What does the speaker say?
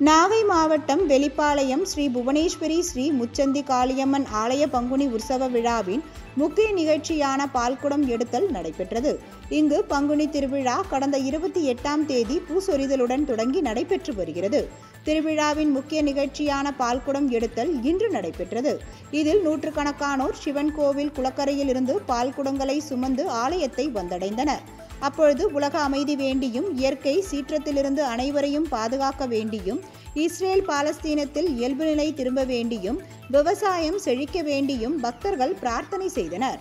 நாகை மாவட்டம் வெளிப்பாளையம் ஸ்ரீ புவனேஸ்வரி ஸ்ரீ முச்சந்தி காளியம்மன் ஆலய பங்குனி உற்சவ விழாவின் முக்கிய நிகழ்ச்சியான பால்குடம் எடுத்தல் நடைபெற்றது. இங்கு பங்குனி திருவிழா கடந்த 28ஆம் தேதி பூசொரிதலுடன் தொடங்கி நடைபெற்று வருகிறது. திருவிழாவின் முக்கிய நிகழ்ச்சியான பால்குடம் எடுத்தல் இன்று நடைபெற்றது. இதில் நூற்றுக்கணக்கானோர் சிவன் கோவில் குளக்கரையில் இருந்து பால்குடங்களை சுமந்து ஆலயத்தை வந்தடைந்தனர். அப்பொழுது உலக அமைதி வேண்டியும், இயற்கை சீற்றத்திலிருந்து அனைவரையும் பாதுகாக்க வேண்டியும், இஸ்ரேல் பாலஸ்தீனத்தில் இயல்பு நிலை திரும்ப வேண்டியும், விவசாயம் செழிக்க வேண்டியும் பக்தர்கள் பிரார்த்தனை செய்தனர்.